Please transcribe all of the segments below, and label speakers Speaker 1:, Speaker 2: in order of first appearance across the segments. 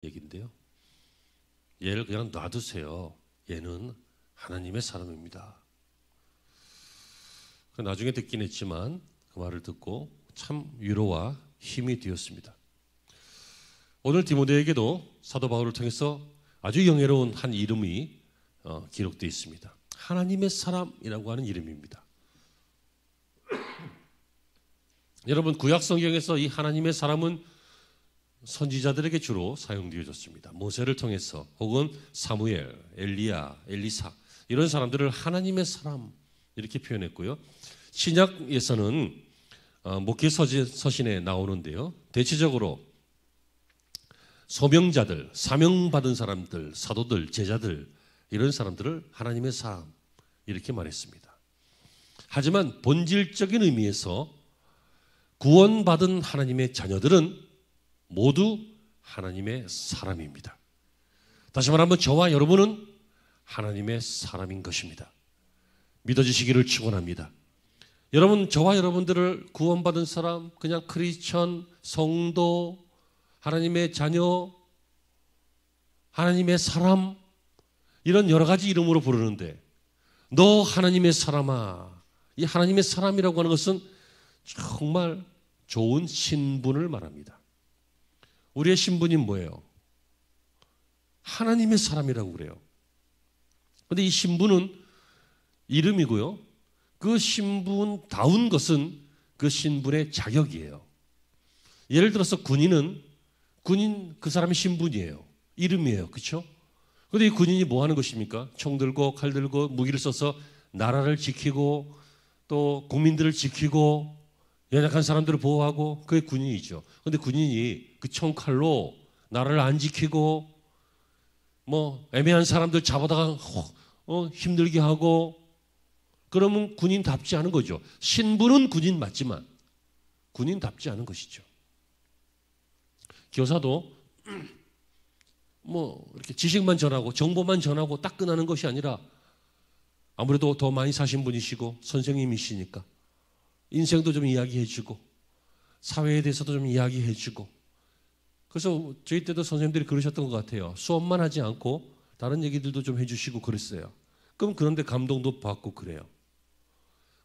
Speaker 1: 얘기인데요. 얘를 그냥 놔두세요. 얘는 하나님의 사람입니다. 나중에 듣긴 했지만 그 말을 듣고 참 위로와 힘이 되었습니다. 오늘 디모데에게도 사도 바울을 통해서 아주 영예로운 한 이름이 기록되어 있습니다. 하나님의 사람이라고 하는 이름입니다. 여러분, 구약 성경에서 이 하나님의 사람은 선지자들에게 주로 사용되어졌습니다. 모세를 통해서 혹은 사무엘, 엘리야, 엘리사 이런 사람들을 하나님의 사람 이렇게 표현했고요. 신약에서는 목회 서신에 나오는데요. 대체적으로 소명자들, 사명받은 사람들, 사도들, 제자들 이런 사람들을 하나님의 사람 이렇게 말했습니다. 하지만 본질적인 의미에서 구원받은 하나님의 자녀들은 모두 하나님의 사람입니다. 다시 말하면 저와 여러분은 하나님의 사람인 것입니다. 믿어주시기를 축원합니다. 여러분, 저와 여러분들을 구원받은 사람, 그냥 크리스천, 성도, 하나님의 자녀, 하나님의 사람 이런 여러 가지 이름으로 부르는데 너 하나님의 사람아, 이 하나님의 사람이라고 하는 것은 정말 좋은 신분을 말합니다. 우리의 신분이 뭐예요? 하나님의 사람이라고 그래요. 그런데 이 신분은 이름이고요. 그 신분다운 것은 그 신분의 자격이에요. 예를 들어서 군인은 군인 그 사람의 신분이에요. 이름이에요. 그렇죠? 그런데 이 군인이 뭐 하는 것입니까? 총 들고 칼 들고 무기를 써서 나라를 지키고 또 국민들을 지키고 연약한 사람들을 보호하고 그게 군인이죠. 그런데 군인이 그 총칼로 나라를 안 지키고 뭐 애매한 사람들 잡아다가 힘들게 하고 그러면 군인답지 않은 거죠. 신분은 군인 맞지만 군인답지 않은 것이죠. 교사도 뭐 이렇게 지식만 전하고 정보만 전하고 딱 끝나는 것이 아니라 아무래도 더 많이 사신 분이시고 선생님이시니까 인생도 좀 이야기해주고 사회에 대해서도 좀 이야기해주고 그래서 저희 때도 선생님들이 그러셨던 것 같아요. 수업만 하지 않고 다른 얘기들도 좀 해주시고 그랬어요. 그럼 그런데 감동도 받고 그래요.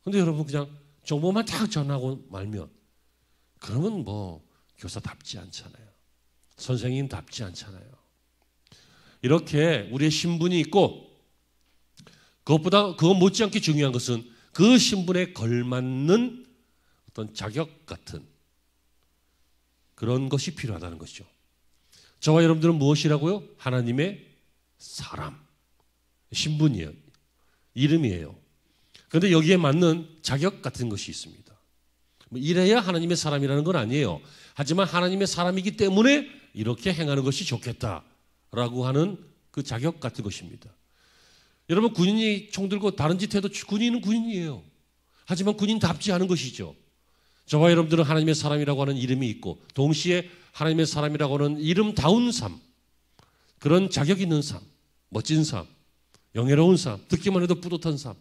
Speaker 1: 그런데 여러분 그냥 정보만 딱 전하고 말면 그러면 뭐 교사답지 않잖아요. 선생님답지 않잖아요. 이렇게 우리의 신분이 있고 그것보다 그것 못지않게 중요한 것은 그 신분에 걸맞는 어떤 자격 같은 그런 것이 필요하다는 것이죠. 저와 여러분들은 무엇이라고요? 하나님의 사람. 신분이에요. 이름이에요. 그런데 여기에 맞는 자격 같은 것이 있습니다. 이래야 하나님의 사람이라는 건 아니에요. 하지만 하나님의 사람이기 때문에 이렇게 행하는 것이 좋겠다라고 하는 그 자격 같은 것입니다. 여러분 군인이 총 들고 다른 짓 해도 군인은 군인이에요. 하지만 군인답지 않은 것이죠. 저와 여러분들은 하나님의 사람이라고 하는 이름이 있고 동시에 하나님의 사람이라고 하는 이름다운 삶, 그런 자격 있는 삶, 멋진 삶, 영예로운 삶, 듣기만 해도 뿌듯한 삶,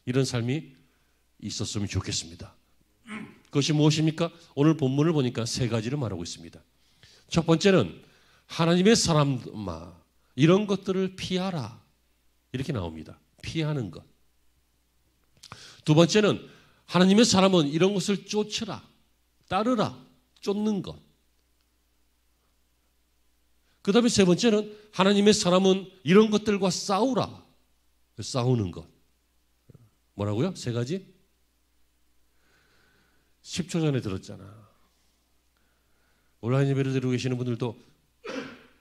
Speaker 1: 이런 삶이 있었으면 좋겠습니다. 그것이 무엇입니까? 오늘 본문을 보니까 세 가지를 말하고 있습니다. 첫 번째는 하나님의 사람아, 이런 것들을 피하라 이렇게 나옵니다. 피하는 것. 두 번째는 하나님의 사람은 이런 것을 쫓으라, 따르라, 쫓는 것. 그 다음에 세 번째는 하나님의 사람은 이런 것들과 싸우라, 싸우는 것. 뭐라고요? 세 가지? 10초 전에 들었잖아. 온라인 예배를 드리고 계시는 분들도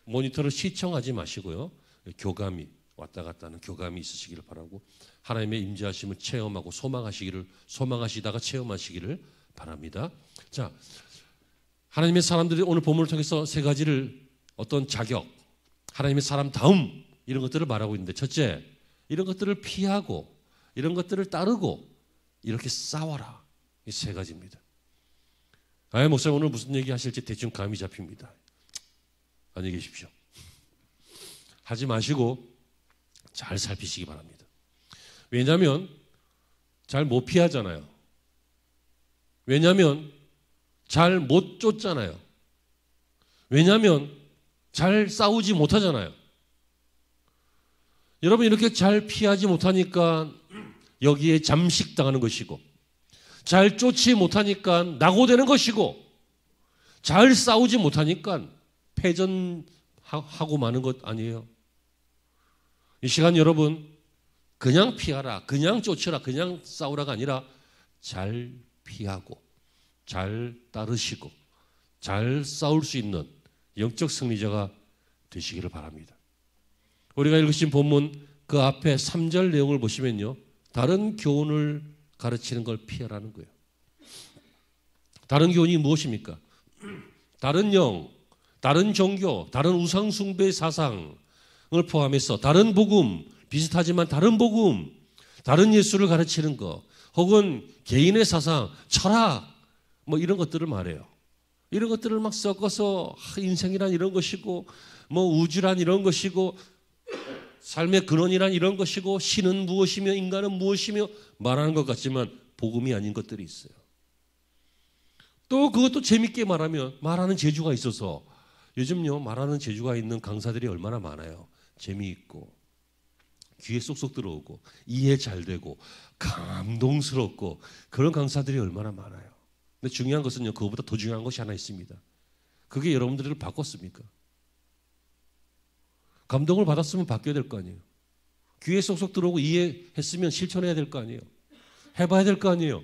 Speaker 1: 모니터를 시청하지 마시고요. 교감이 왔다 갔다 하는 교감이 있으시기를 바라고 하나님의 임재하심을 체험하고 소망하시다가 체험하시기를 바랍니다. 자, 하나님의 사람들이 오늘 본문을 통해서 세 가지를 어떤 자격, 하나님의 사람다움 이런 것들을 말하고 있는데 첫째, 이런 것들을 피하고 이런 것들을 따르고 이렇게 싸워라. 이 세 가지입니다. 목사님 오늘 무슨 얘기 하실지 대충 감이 잡힙니다. 안녕히 계십시오. 하지 마시고 잘 살피시기 바랍니다. 왜냐하면 잘 못 피하잖아요. 왜냐하면 잘 못 쫓잖아요. 왜냐하면 잘 싸우지 못하잖아요. 여러분 이렇게 잘 피하지 못하니까 여기에 잠식당하는 것이고, 잘 쫓지 못하니까 낙오되는 것이고, 잘 싸우지 못하니까 패전하고 마는 것 아니에요. 이 시간 여러분 그냥 피하라, 그냥 쫓으라, 그냥 싸우라가 아니라 잘 피하고 잘 따르시고 잘 싸울 수 있는 영적 승리자가 되시기를 바랍니다. 우리가 읽으신 본문 그 앞에 3절 내용을 보시면요, 다른 교훈을 가르치는 걸 피하라는 거예요. 다른 교훈이 무엇입니까? 다른 영, 다른 종교, 다른 우상숭배 사상을 포함해서 다른 복음, 비슷하지만 다른 복음, 다른 예수를 가르치는 것, 혹은 개인의 사상, 철학, 뭐 이런 것들을 말해요. 이런 것들을 막 섞어서 인생이란 이런 것이고, 뭐 우주란 이런 것이고, 삶의 근원이란 이런 것이고, 신은 무엇이며 인간은 무엇이며 말하는 것 같지만 복음이 아닌 것들이 있어요. 또 그것도 재밌게 말하면 말하는 재주가 있어서, 요즘요 말하는 재주가 있는 강사들이 얼마나 많아요. 재미있고 귀에 쏙쏙 들어오고 이해 잘 되고 감동스럽고 그런 강사들이 얼마나 많아요. 근데 중요한 것은요, 그거보다 더 중요한 것이 하나 있습니다. 그게 여러분들을 바꿨습니까? 감동을 받았으면 바뀌어야 될 거 아니에요. 귀에 쏙쏙 들어오고 이해했으면 실천해야 될 거 아니에요. 해봐야 될 거 아니에요.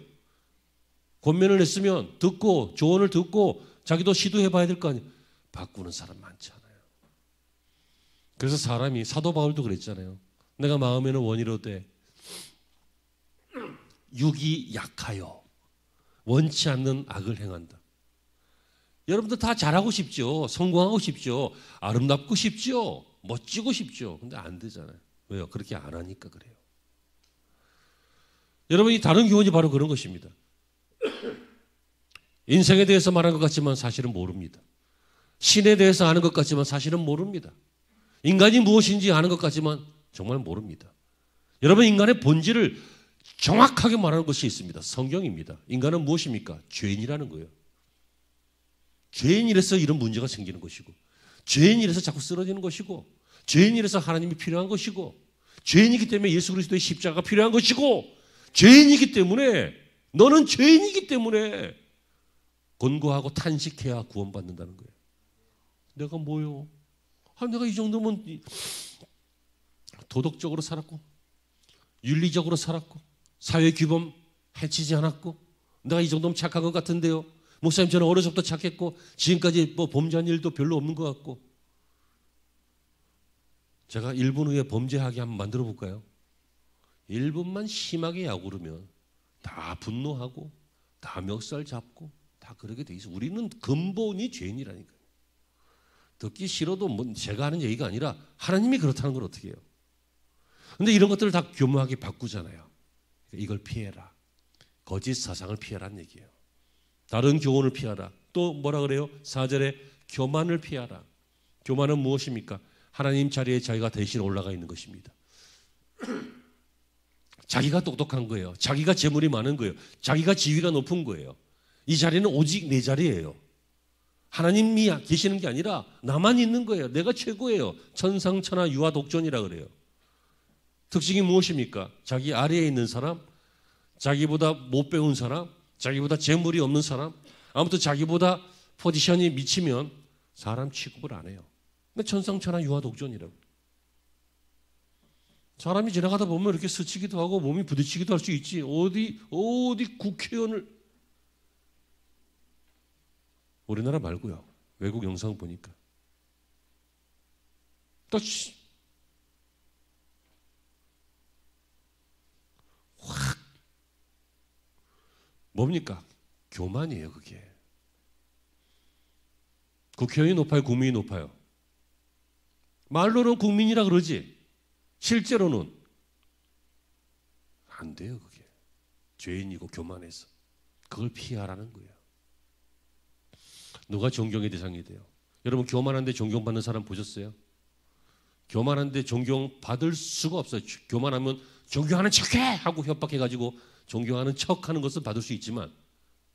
Speaker 1: 권면을 했으면 듣고 조언을 듣고 자기도 시도해봐야 될 거 아니에요. 바꾸는 사람 많지 않아요. 그래서 사람이, 사도 바울도 그랬잖아요. 내가 마음에는 원이로되 육이 약하여 원치 않는 악을 행한다. 여러분들 다 잘하고 싶죠. 성공하고 싶죠. 아름답고 싶죠. 멋지고 싶죠. 근데 안 되잖아요. 왜요? 그렇게 안 하니까 그래요. 여러분이 다른 교훈이 바로 그런 것입니다. 인생에 대해서 말한 것 같지만 사실은 모릅니다. 신에 대해서 아는 것 같지만 사실은 모릅니다. 인간이 무엇인지 아는 것 같지만 정말 모릅니다. 여러분, 인간의 본질을 정확하게 말하는 것이 있습니다. 성경입니다. 인간은 무엇입니까? 죄인이라는 거예요. 죄인이라서 이런 문제가 생기는 것이고, 죄인이라서 자꾸 쓰러지는 것이고, 죄인이라서 하나님이 필요한 것이고, 죄인이기 때문에 예수 그리스도의 십자가가 필요한 것이고, 죄인이기 때문에, 너는 죄인이기 때문에 권고하고 탄식해야 구원받는다는 거예요. 내가 뭐요? 내가 이 정도면 도덕적으로 살았고, 윤리적으로 살았고, 사회 규범 해치지 않았고, 내가 이 정도면 착한 것 같은데요. 목사님, 저는 어려서 부터 착했고 지금까지 뭐 범죄한 일도 별로 없는 것 같고. 제가 1분 후에 범죄하게 한번 만들어 볼까요? 1분만 심하게 약오르면 다 분노하고 다 멱살 잡고 다 그러게 돼 있어. 우리는 근본이 죄인이라니까요. 듣기 싫어도 뭐 제가 하는 얘기가 아니라 하나님이 그렇다는 걸 어떻게 해요? 근데 이런 것들을 다 교묘하게 바꾸잖아요. 이걸 피해라. 거짓 사상을 피하라는 얘기예요. 다른 교훈을 피하라. 또 뭐라 그래요? 4절에 교만을 피하라. 교만은 무엇입니까? 하나님 자리에 자기가 대신 올라가 있는 것입니다. 자기가 똑똑한 거예요. 자기가 재물이 많은 거예요. 자기가 지위가 높은 거예요. 이 자리는 오직 내 자리예요. 하나님이 계시는 게 아니라 나만 있는 거예요. 내가 최고예요. 천상천하 유아독존이라 그래요. 특징이 무엇입니까? 자기 아래에 있는 사람, 자기보다 못 배운 사람, 자기보다 재물이 없는 사람, 아무튼 자기보다 포지션이 미치면 사람 취급을 안 해요. 근데 천상천하 유아독존이라고. 사람이 지나가다 보면 이렇게 스치기도 하고 몸이 부딪히기도 할 수 있지. 어디 국회의원을, 우리나라 말고요. 외국 영상 보니까 또 확 뭡니까? 교만이에요. 그게. 국회의원이 높아요? 국민이 높아요? 말로는 국민이라 그러지 실제로는 안 돼요. 그게 죄인이고 교만해서. 그걸 피하라는 거예요. 누가 존경의 대상이 돼요? 여러분, 교만한데 존경받는 사람 보셨어요? 교만한데 존경받을 수가 없어요. 교만하면 존경하는 척해! 하고 협박해가지고 존경하는 척하는 것은 받을 수 있지만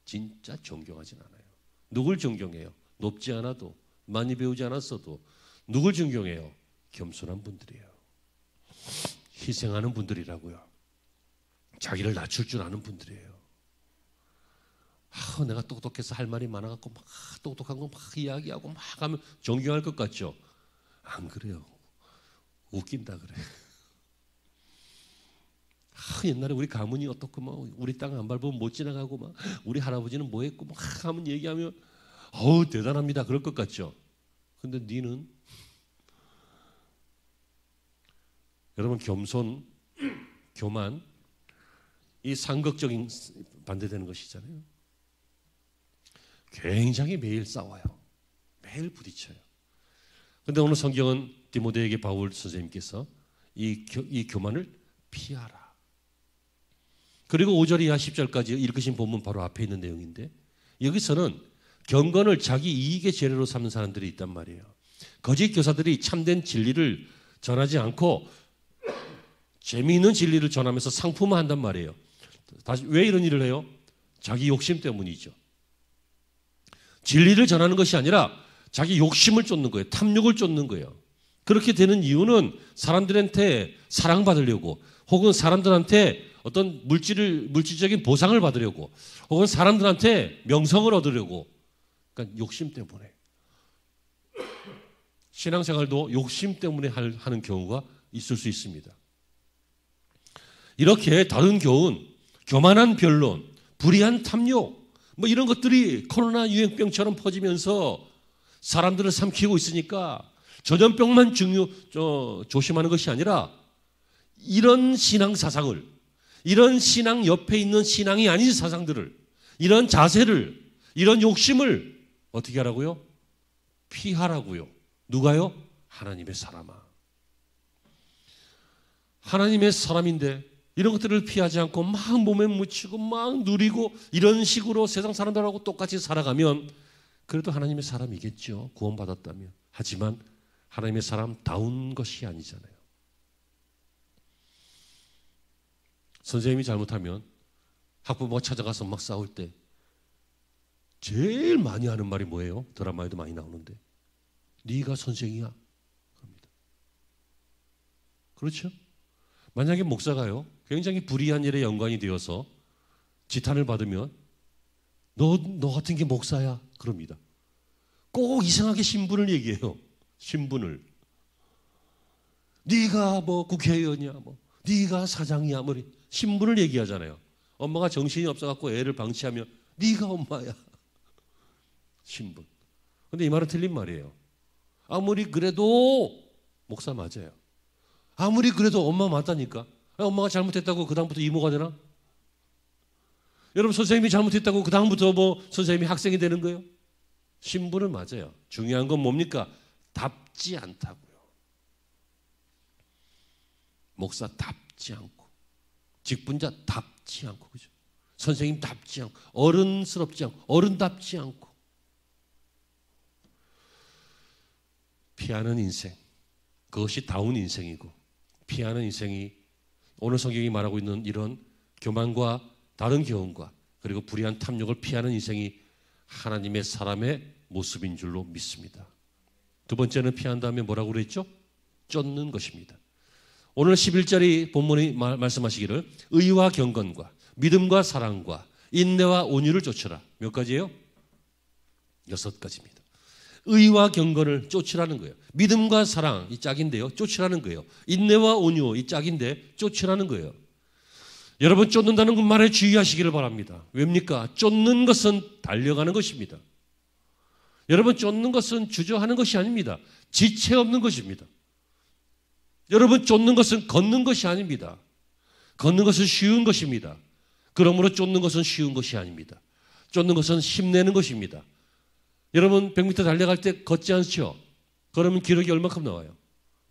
Speaker 1: 진짜 존경하진 않아요. 누굴 존경해요? 높지 않아도, 많이 배우지 않았어도, 누굴 존경해요? 겸손한 분들이에요. 희생하는 분들이라고요. 자기를 낮출 줄 아는 분들이에요. 내가 똑똑해서 할 말이 많아갖고 막 똑똑한 거 막 이야기하고 막 하면 존경할 것 같죠? 안 그래요. 웃긴다 그래. 옛날에 우리 가문이 어떻고 막 우리 땅 안 밟으면 못 지나가고 막 우리 할아버지는 뭐 했고 막 하면 얘기하면 대단합니다 그럴 것 같죠? 근데 니는 여러분 겸손, 교만 이 상극적인 반대되는 것이잖아요. 굉장히 매일 싸워요. 매일 부딪혀요. 그런데 오늘 성경은 디모데에게 바울 선생님께서 이 교만을 피하라. 그리고 5절 이하 10절까지 읽으신 본문 바로 앞에 있는 내용인데 여기서는 경건을 자기 이익의 재료로 삼는 사람들이 있단 말이에요. 거짓 교사들이 참된 진리를 전하지 않고 재미있는 진리를 전하면서 상품화한단 말이에요. 다시 왜 이런 일을 해요? 자기 욕심 때문이죠. 진리를 전하는 것이 아니라 자기 욕심을 쫓는 거예요. 탐욕을 쫓는 거예요. 그렇게 되는 이유는 사람들한테 사랑받으려고 혹은 사람들한테 어떤 물질적인 보상을 받으려고 혹은 사람들한테 명성을 얻으려고 그러니까 욕심 때문에 신앙생활도 욕심 때문에 하는 경우가 있을 수 있습니다. 이렇게 다른 교훈, 교만한 변론, 불의한 탐욕 뭐 이런 것들이 코로나 유행병처럼 퍼지면서 사람들을 삼키고 있으니까 전염병만 조심하는 것이 아니라 이런 신앙 사상을 이런 신앙 옆에 있는 신앙이 아닌 사상들을 이런 자세를 이런 욕심을 어떻게 하라고요? 피하라고요. 누가요? 하나님의 사람아. 하나님의 사람인데 이런 것들을 피하지 않고 막 몸에 묻히고 막 누리고 이런 식으로 세상 사람들하고 똑같이 살아가면 그래도 하나님의 사람이겠죠. 구원받았다면. 하지만 하나님의 사람다운 것이 아니잖아요. 선생님이 잘못하면 학부모가 찾아가서 막 싸울 때 제일 많이 하는 말이 뭐예요? 드라마에도 많이 나오는데 네가 선생이야. 그럽니다. 그렇죠? 만약에 목사가요 굉장히 불의한 일에 연관이 되어서 지탄을 받으면 너 같은 게 목사야. 그럽니다. 꼭 이상하게 신분을 얘기해요. 신분을. 네가 뭐 국회의원이야. 뭐 네가 사장이야. 뭐 신분을 얘기하잖아요. 엄마가 정신이 없어갖고 애를 방치하면 네가 엄마야. 신분. 근데 이 말은 틀린 말이에요. 아무리 그래도 목사 맞아요. 아무리 그래도 엄마 맞다니까. 엄마가 잘못했다고 그 다음부터 이모가 되나? 여러분 선생님이 잘못했다고 그 다음부터 뭐 선생님이 학생이 되는 거예요? 신분은 맞아요. 중요한 건 뭡니까? 답지 않다고요. 목사답지 않고 직분자답지 않고 그죠? 선생님답지 않고 어른스럽지 않고 어른답지 않고 피하는 인생 그것이 다운 인생이고 피하는 인생이 오늘 성경이 말하고 있는 이런 교만과 다른 교훈과 그리고 불의한 탐욕을 피하는 인생이 하나님의 사람의 모습인 줄로 믿습니다. 두 번째는 피한다면 뭐라고 그랬죠? 쫓는 것입니다. 오늘 11절이 본문이 말씀하시기를 의와 경건과 믿음과 사랑과 인내와 온유를 쫓으라. 몇 가지예요? 6가지입니다. 의와 경건을 쫓으라는 거예요. 믿음과 사랑 이 짝인데요. 쫓으라는 거예요. 인내와 온유 이 짝인데 쫓으라는 거예요. 여러분 쫓는다는 그 말에 주의하시기를 바랍니다. 왜입니까? 쫓는 것은 달려가는 것입니다. 여러분 쫓는 것은 주저하는 것이 아닙니다. 지체 없는 것입니다. 여러분 쫓는 것은 걷는 것이 아닙니다. 걷는 것은 쉬운 것입니다. 그러므로 쫓는 것은 쉬운 것이 아닙니다. 쫓는 것은 힘내는 것입니다. 여러분 100m 달려갈 때 걷지 않죠? 그러면 기록이 얼마큼 나와요?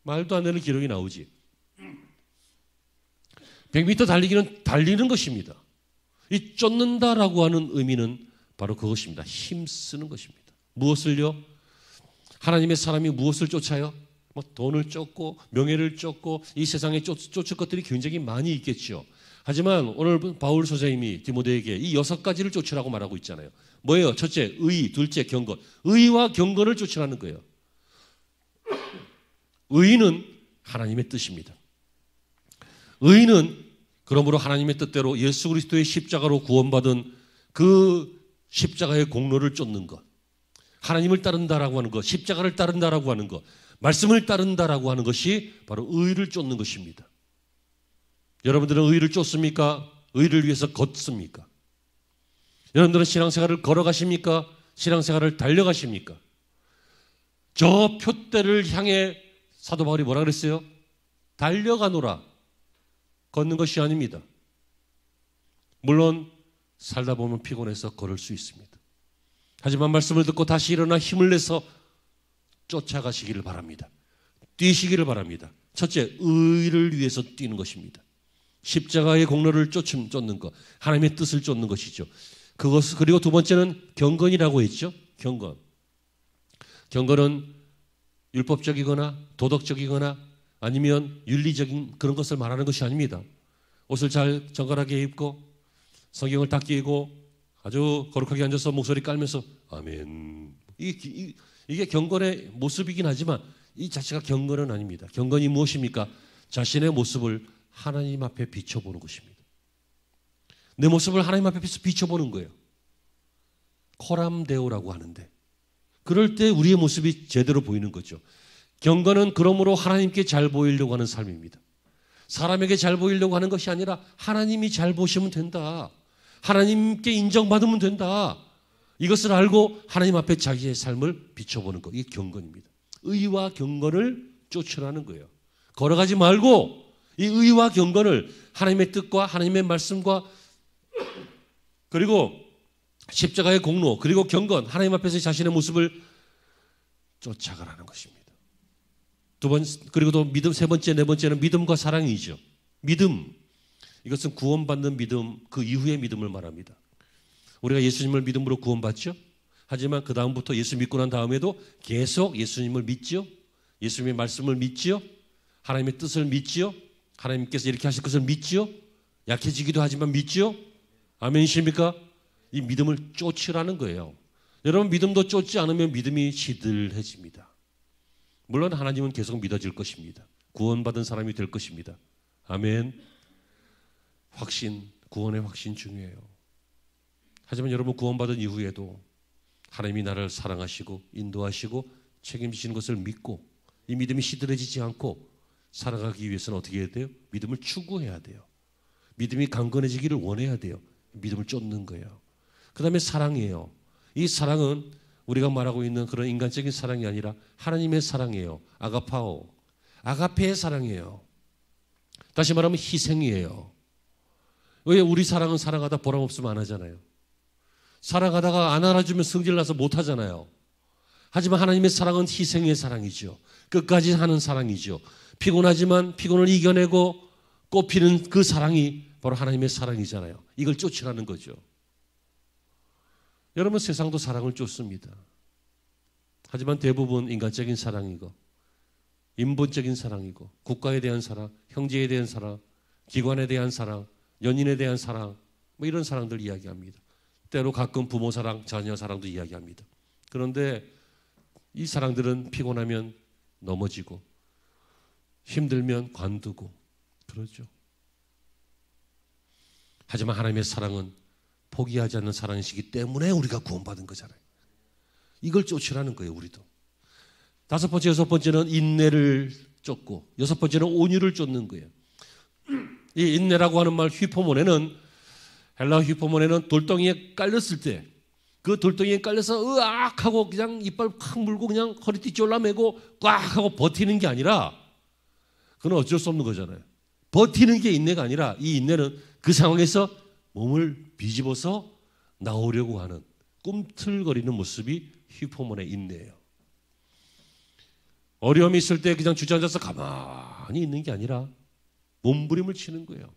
Speaker 1: 말도 안 되는 기록이 나오지. 100m 달리기는 달리는 것입니다. 이 쫓는다라고 하는 의미는 바로 그것입니다. 힘쓰는 것입니다. 무엇을요? 하나님의 사람이 무엇을 쫓아요? 뭐 돈을 쫓고 명예를 쫓고 이 세상에 쫓을 것들이 굉장히 많이 있겠죠. 하지만 오늘 바울 선생님이 디모데에게 이 6가지를 쫓으라고 말하고 있잖아요. 뭐예요? 첫째, 의, 둘째, 경건. 의와 경건을 쫓으라는 거예요. 의는 하나님의 뜻입니다. 의는 그러므로 하나님의 뜻대로 예수 그리스도의 십자가로 구원받은 그 십자가의 공로를 쫓는 것, 하나님을 따른다라고 하는 것, 십자가를 따른다라고 하는 것, 말씀을 따른다라고 하는 것이 바로 의를 쫓는 것입니다. 여러분들은 의를 쫓습니까? 의를 위해서 걷습니까? 여러분들은 신앙생활을 걸어가십니까? 신앙생활을 달려가십니까? 저 표대를 향해 사도 바울이 뭐라 그랬어요? 달려가노라. 걷는 것이 아닙니다. 물론 살다 보면 피곤해서 걸을 수 있습니다. 하지만 말씀을 듣고 다시 일어나 힘을 내서 쫓아가시기를 바랍니다. 뛰시기를 바랍니다. 첫째, 의를 위해서 뛰는 것입니다. 십자가의 공로를 쫓는 것, 하나님의 뜻을 쫓는 것이죠. 그리고 두 번째는 경건이라고 했죠. 경건은 율법적이거나 도덕적이거나 아니면 윤리적인 그런 것을 말하는 것이 아닙니다. 옷을 잘 정갈하게 입고 성경을 딱 끼고 아주 거룩하게 앉아서 목소리 깔면서 아멘. 이게 경건의 모습이긴 하지만 이 자체가 경건은 아닙니다. 경건이 무엇입니까? 자신의 모습을 하나님 앞에 비춰보는 것입니다. 내 모습을 하나님 앞에 비춰보는 거예요. 코람데오라고 하는데 그럴 때 우리의 모습이 제대로 보이는 거죠. 경건은 그러므로 하나님께 잘 보이려고 하는 삶입니다. 사람에게 잘 보이려고 하는 것이 아니라 하나님이 잘 보시면 된다. 하나님께 인정받으면 된다. 이것을 알고 하나님 앞에 자기의 삶을 비춰보는 것. 이게 경건입니다. 의와 경건을 쫓으라는 거예요. 걸어가지 말고 이 의와 경건을 하나님의 뜻과 하나님의 말씀과 그리고 십자가의 공로 그리고 경건 하나님 앞에서 자신의 모습을 쫓아가라는 것입니다. 그리고 또 믿음 세 번째 네 번째는 믿음과 사랑이죠. 믿음 이것은 구원받는 믿음 그 이후의 믿음을 말합니다. 우리가 예수님을 믿음으로 구원받죠. 하지만 그 다음부터 예수 믿고 난 다음에도 계속 예수님을 믿죠. 예수님의 말씀을 믿죠. 하나님의 뜻을 믿죠. 하나님께서 이렇게 하실 것을 믿죠. 약해지기도 하지만 믿죠. 아멘이십니까? 이 믿음을 쫓으라는 거예요. 여러분 믿음도 쫓지 않으면 믿음이 시들해집니다. 물론 하나님은 계속 믿어질 것입니다. 구원받은 사람이 될 것입니다. 아멘. 확신, 구원의 확신 중요해요. 하지만 여러분 구원받은 이후에도 하나님이 나를 사랑하시고 인도하시고 책임지시는 것을 믿고 이 믿음이 시들해지지 않고 살아가기 위해서는 어떻게 해야 돼요? 믿음을 추구해야 돼요. 믿음이 강건해지기를 원해야 돼요. 믿음을 쫓는 거예요. 그 다음에 사랑이에요. 이 사랑은 우리가 말하고 있는 그런 인간적인 사랑이 아니라 하나님의 사랑이에요. 아가파오. 아가페의 사랑이에요. 다시 말하면 희생이에요. 왜 우리 사랑은 사랑하다 보람없으면 안 하잖아요. 사랑하다가 안 알아주면 성질나서 못 하잖아요. 하지만 하나님의 사랑은 희생의 사랑이죠. 끝까지 하는 사랑이죠. 피곤하지만 피곤을 이겨내고 꽃피는 그 사랑이 바로 하나님의 사랑이잖아요. 이걸 쫓으라는 거죠. 여러분 세상도 사랑을 쫓습니다. 하지만 대부분 인간적인 사랑이고 인본적인 사랑이고 국가에 대한 사랑, 형제에 대한 사랑, 기관에 대한 사랑, 연인에 대한 사랑 뭐 이런 사랑들 이야기합니다. 때로 가끔 부모 사랑, 자녀 사랑도 이야기합니다. 그런데 이 사랑들은 피곤하면 넘어지고 힘들면 관두고 그러죠. 하지만 하나님의 사랑은 포기하지 않는 사랑이시기 때문에 우리가 구원받은 거잖아요. 이걸 쫓으라는 거예요. 우리도. 다섯 번째, 여섯 번째는 인내를 쫓고 여섯 번째는 온유를 쫓는 거예요. 이 인내라고 하는 말 휘포모네는 헬라어 휘포모네는 돌덩이에 깔렸을 때 그 돌덩이에 깔려서 으악 하고 그냥 이빨 확 물고 그냥 허리띠 졸라매고 꽉 하고 버티는 게 아니라 그건 어쩔 수 없는 거잖아요. 버티는 게 인내가 아니라 이 인내는 그 상황에서 몸을 비집어서 나오려고 하는 꿈틀거리는 모습이 휘포몬의 인내예요. 어려움이 있을 때 그냥 주저앉아서 가만히 있는 게 아니라 몸부림을 치는 거예요.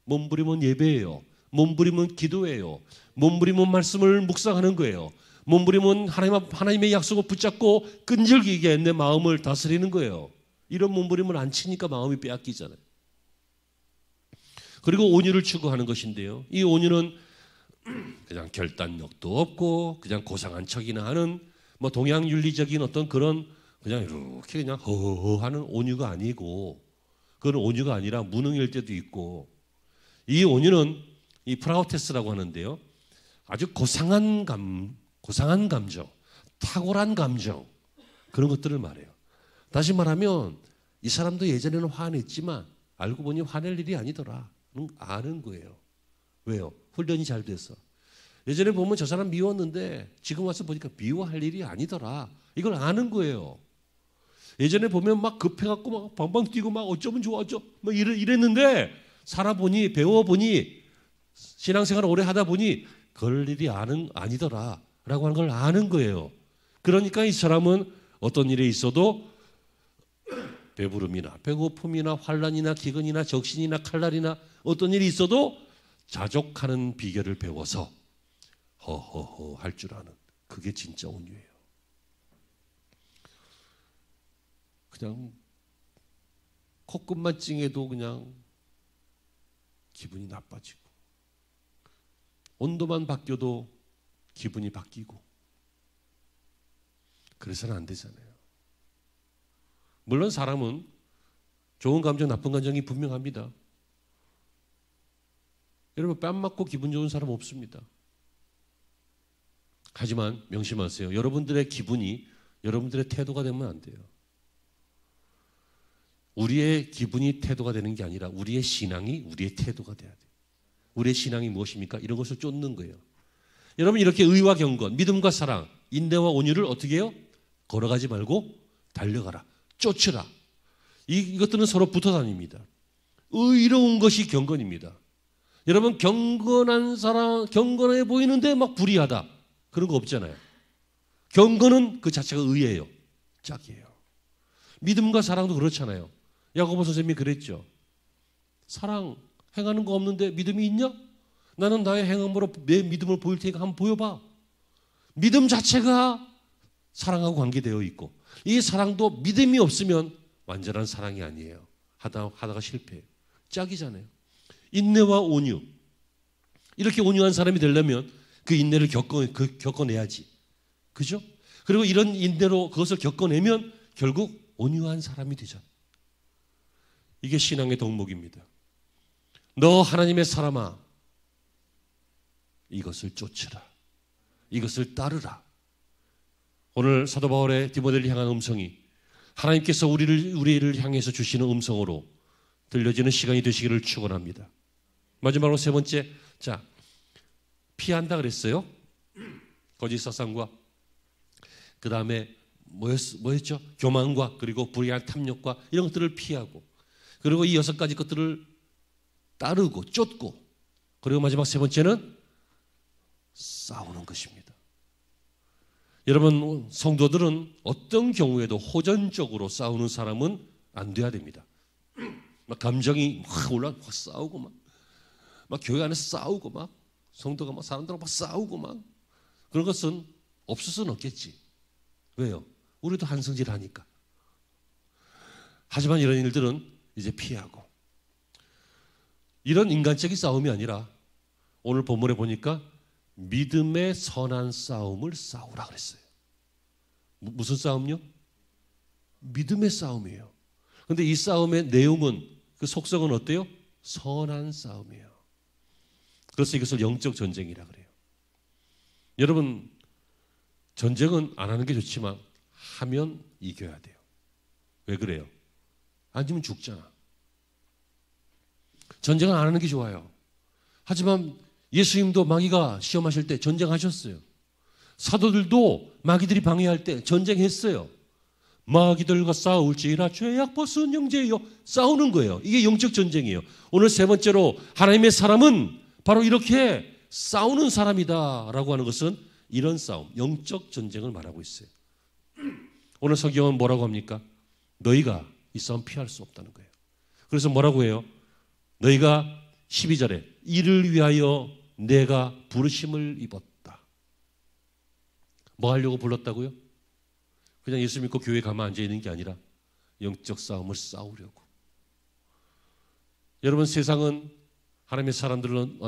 Speaker 1: 몸부림은 예배예요. 몸부림은 기도예요. 몸부림은 말씀을 묵상하는 거예요. 몸부림은 하나님의 약속을 붙잡고 끈질기게 내 마음을 다스리는 거예요. 이런 몸부림을 안 치니까 마음이 빼앗기잖아요. 그리고 온유를 추구하는 것인데요. 이 온유는 그냥 결단력도 없고 그냥 고상한 척이나 하는 뭐 동양윤리적인 어떤 그런 그냥 이렇게 그냥 허허허 하는 온유가 아니고, 그건 온유가 아니라 무능일 때도 있고, 이 온유는 이 프라우테스라고 하는데요, 아주 고상한 감정, 탁월한 감정, 그런 것들을 말해요. 다시 말하면 이 사람도 예전에는 화냈지만 알고 보니 화낼 일이 아니더라 아는 거예요. 왜요? 훈련이 잘 돼서. 예전에 보면 저 사람 미웠는데 지금 와서 보니까 미워할 일이 아니더라, 이걸 아는 거예요. 예전에 보면 막 급해갖고 막 방방 뛰고 막 어쩌면 좋아 막 이랬는데 살아보니, 배워보니, 신앙생활을 오래 하다 보니 그럴 일이 아니더라 라고 하는 걸 아는 거예요. 그러니까 이 사람은 어떤 일에 있어도 배부름이나 배고픔이나 환난이나 기근이나 적신이나 칼날이나 어떤 일이 있어도 자족하는 비결을 배워서 허허허 할 줄 아는, 그게 진짜 온유예요. 그냥 코끝만 찡해도 그냥 기분이 나빠지고, 온도만 바뀌어도 기분이 바뀌고, 그래서는 안 되잖아요. 물론 사람은 좋은 감정, 나쁜 감정이 분명합니다. 여러분, 뺨 맞고 기분 좋은 사람 없습니다. 하지만 명심하세요. 여러분들의 기분이 여러분들의 태도가 되면 안 돼요. 우리의 기분이 태도가 되는 게 아니라 우리의 신앙이 우리의 태도가 돼야 돼요. 우리의 신앙이 무엇입니까? 이런 것을 쫓는 거예요. 여러분, 이렇게 의와 경건, 믿음과 사랑, 인내와 온유를 어떻게 해요? 걸어가지 말고 달려가라, 쫓으라. 이것들은 서로 붙어 다닙니다. 의로운 것이 경건입니다. 여러분, 경건한 사람, 경건해 보이는데 막 불의하다, 그런 거 없잖아요. 경건은 그 자체가 의예요, 짝이에요. 믿음과 사랑도 그렇잖아요. 야고보 선생님이 그랬죠. 사랑 행하는 거 없는데 믿음이 있냐? 나는 나의 행함으로 내 믿음을 보일 테니까 한번 보여봐. 믿음 자체가 사랑하고 관계되어 있고, 이 사랑도 믿음이 없으면 완전한 사랑이 아니에요. 하다가 실패해요. 짝이잖아요. 인내와 온유, 이렇게 온유한 사람이 되려면 그 인내를 겪어내야지. 그죠? 그리고 이런 인내로 그것을 겪어내면 결국 온유한 사람이 되잖아요. 이게 신앙의 덕목입니다. 너 하나님의 사람아, 이것을 쫓으라, 이것을 따르라. 오늘 사도 바울의 디모데를 향한 음성이 하나님께서 우리를 향해서 주시는 음성으로 들려지는 시간이 되시기를 축원합니다. 마지막으로 세 번째, 자, 피한다 그랬어요. 거짓 사상과 그 다음에 뭐였죠? 교만과 그리고 불의한 탐욕과 이런 것들을 피하고, 그리고 이 6가지 것들을 따르고 쫓고, 그리고 마지막 세 번째는 싸우는 것입니다. 여러분, 성도들은 어떤 경우에도 호전적으로 싸우는 사람은 안 돼야 됩니다. 막 감정이 막 올라가고 막 싸우고 막 교회 안에서 싸우고 막 성도가 막 사람들하고 막 싸우고 막 그런 것은 없을 수는 없겠지. 왜요? 우리도 한성질 하니까. 하지만 이런 일들은 이제 피하고, 이런 인간적인 싸움이 아니라 오늘 본문에 보니까 믿음의 선한 싸움을 싸우라 그랬어요. 무슨 싸움요? 믿음의 싸움이에요. 그런데 이 싸움의 내용은, 그 속성은 어때요? 선한 싸움이에요. 그래서 이것을 영적 전쟁이라 그래요. 여러분, 전쟁은 안 하는 게 좋지만 하면 이겨야 돼요. 왜 그래요? 안 지면 죽잖아. 전쟁은 안 하는 게 좋아요. 하지만 예수님도 마귀가 시험하실 때 전쟁하셨어요. 사도들도 마귀들이 방해할 때 전쟁했어요. 마귀들과 싸울지라 죄악 벗은 형제여, 싸우는 거예요. 이게 영적 전쟁이에요. 오늘 세 번째로 하나님의 사람은 바로 이렇게 싸우는 사람이다 라고 하는 것은 이런 싸움, 영적 전쟁을 말하고 있어요. 오늘 성경은 뭐라고 합니까? 너희가 이 싸움 피할 수 없다는 거예요. 그래서 뭐라고 해요? 너희가 12절에 이를 위하여 내가 부르심을 입었다. 뭐 하려고 불렀다고요? 그냥 예수 믿고 교회 가만 앉아 있는 게 아니라 영적 싸움을 싸우려고. 여러분, 세상은 하나님의 사람들에게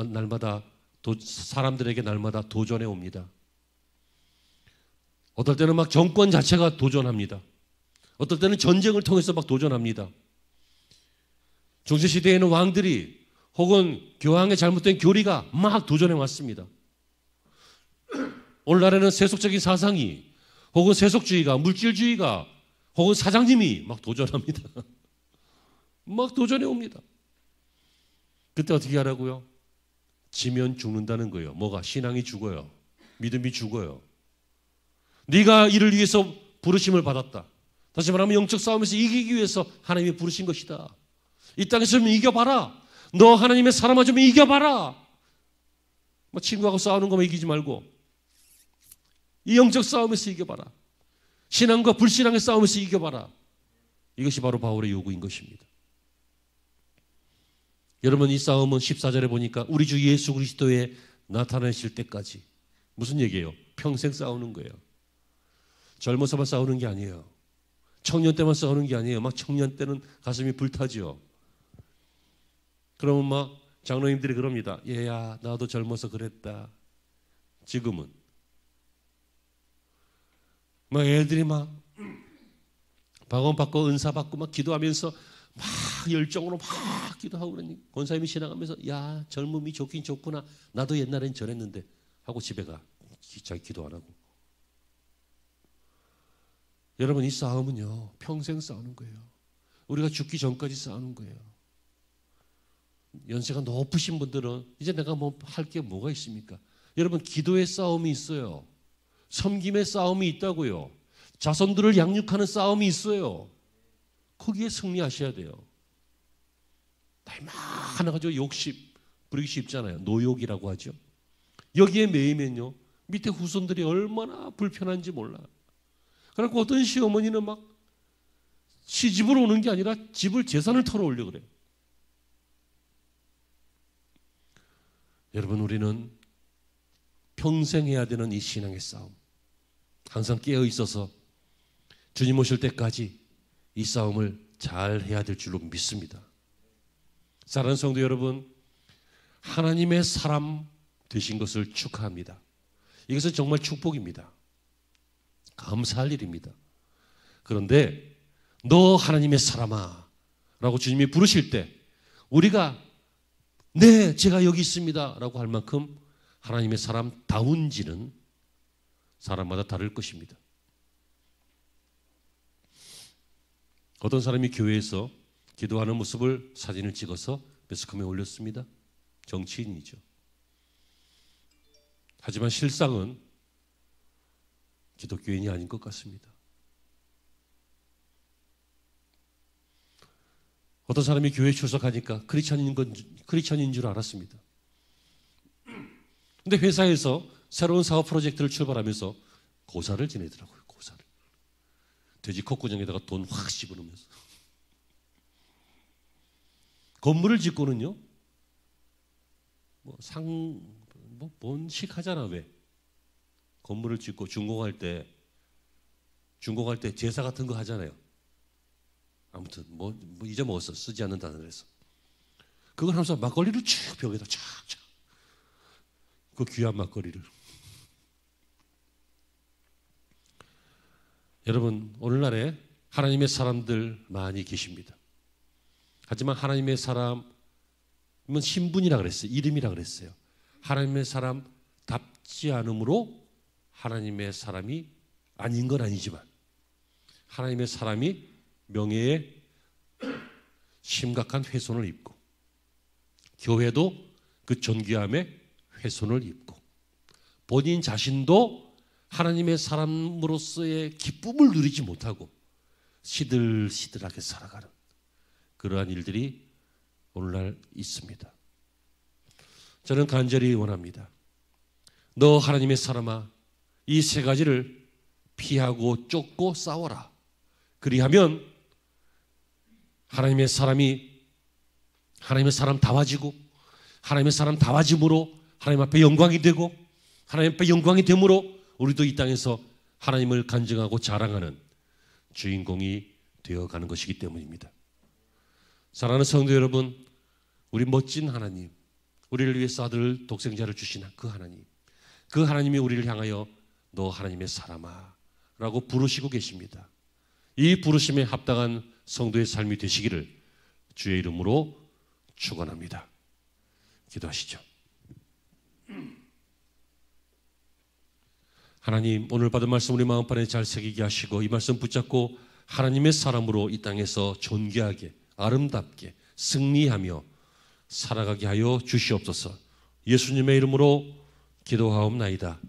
Speaker 1: 날마다 도전해 옵니다. 어떨 때는 막 정권 자체가 도전합니다. 어떨 때는 전쟁을 통해서 막 도전합니다. 중세시대에는 왕들이 혹은 교황의 잘못된 교리가 막 도전해 왔습니다. 오늘날에는 세속적인 사상이 혹은 세속주의가, 물질주의가 혹은 사장님이 막 도전합니다. 막 도전해 옵니다. 그때 어떻게 하라고요? 지면 죽는다는 거예요. 뭐가? 신앙이 죽어요. 믿음이 죽어요. 네가 이를 위해서 부르심을 받았다. 다시 말하면 영적 싸움에서 이기기 위해서 하나님이 부르신 것이다. 이 땅에서 좀 이겨봐라. 너 하나님의 사람아 좀 이겨봐라. 뭐 친구하고 싸우는 것만 이기지 말고 이 영적 싸움에서 이겨봐라. 신앙과 불신앙의 싸움에서 이겨봐라. 이것이 바로 바울의 요구인 것입니다. 여러분, 이 싸움은 14절에 보니까 우리 주 예수 그리스도에 나타나실 때까지, 무슨 얘기예요? 평생 싸우는 거예요. 젊어서만 싸우는 게 아니에요. 청년 때만 싸우는 게 아니에요. 막 청년 때는 가슴이 불타죠. 그러면 막 장로님들이 그럽니다. 얘야, 나도 젊어서 그랬다. 지금은 막 애들이 막 방언 받고 은사 받고 막 기도하면서 막 열정으로 막 기도하고 그러니 권사님이 지나가면서 야, 젊음이 좋긴 좋구나. 나도 옛날엔 저랬는데 하고 집에 가. 자기 기도 안 하고. 여러분, 이 싸움은요, 평생 싸우는 거예요. 우리가 죽기 전까지 싸우는 거예요. 연세가 높으신 분들은 이제 내가 뭐 할 게 뭐가 있습니까? 여러분, 기도의 싸움이 있어요. 섬김의 싸움이 있다고요. 자손들을 양육하는 싸움이 있어요. 거기에 승리하셔야 돼요. 나이 많아가지고 욕심 부리기 쉽잖아요. 노욕이라고 하죠. 여기에 매이면요, 밑에 후손들이 얼마나 불편한지 몰라. 그래서 어떤 시어머니는 막 시집으로 오는 게 아니라 집을 재산을 털어올려 그래요. 여러분, 우리는 평생 해야 되는 이 신앙의 싸움, 항상 깨어 있어서 주님 오실 때까지 이 싸움을 잘 해야 될 줄로 믿습니다. 사랑하는 성도 여러분, 하나님의 사람 되신 것을 축하합니다. 이것은 정말 축복입니다. 감사할 일입니다. 그런데 너 하나님의 사람아 라고 주님이 부르실 때 우리가 네, 제가 여기 있습니다 라고 할 만큼 하나님의 사람다운지는 사람마다 다를 것입니다. 어떤 사람이 교회에서 기도하는 모습을 사진을 찍어서 매스컴에 올렸습니다. 정치인이죠. 하지만 실상은 기독교인이 아닌 것 같습니다. 어떤 사람이 교회에 출석하니까 크리스찬인 줄 알았습니다. 근데 회사에서 새로운 사업 프로젝트를 출발하면서 고사를 지내더라고요. 고사를. 돼지 콧구멍에다가 돈 확 집어넣으면서. 건물을 짓고는요, 본식 하잖아, 왜? 건물을 짓고 준공할 때 제사 같은 거 하잖아요. 아무튼 뭐 잊어먹었어. 쓰지 않는 단어에서. 그걸 하면서 막걸리를 쭉 벽에다 착착. 그 귀한 막걸리를. 여러분, 오늘날에 하나님의 사람들 많이 계십니다. 하지만 하나님의 사람은 신분이라 그랬어요. 이름이라 그랬어요. 하나님의 사람답지 않으므로 하나님의 사람이 아닌 건 아니지만 하나님의 사람이 명예에 심각한 훼손을 입고 교회도 그 존귀함에 훼손을 입고 본인 자신도 하나님의 사람으로서의 기쁨을 누리지 못하고 시들시들하게 살아가는 그러한 일들이 오늘날 있습니다. 저는 간절히 원합니다. 너 하나님의 사람아, 이 세 가지를 피하고 쫓고 싸워라. 그리하면 하나님의 사람 다워지고 하나님의 사람 다워짐으로 하나님 앞에 영광이 되고 하나님 앞에 영광이 됨으로 우리도 이 땅에서 하나님을 간증하고 자랑하는 주인공이 되어가는 것이기 때문입니다. 사랑하는 성도 여러분, 우리 멋진 하나님, 우리를 위해서 아들 독생자를 주신 그 하나님이 우리를 향하여 너 하나님의 사람아 라고 부르시고 계십니다. 이 부르심에 합당한 성도의 삶이 되시기를 주의 이름으로 축원합니다. 기도하시죠. 하나님, 오늘 받은 말씀 우리 마음판에 잘 새기게 하시고 이 말씀 붙잡고 하나님의 사람으로 이 땅에서 존귀하게 아름답게 승리하며 살아가게 하여 주시옵소서. 예수님의 이름으로 기도하옵나이다.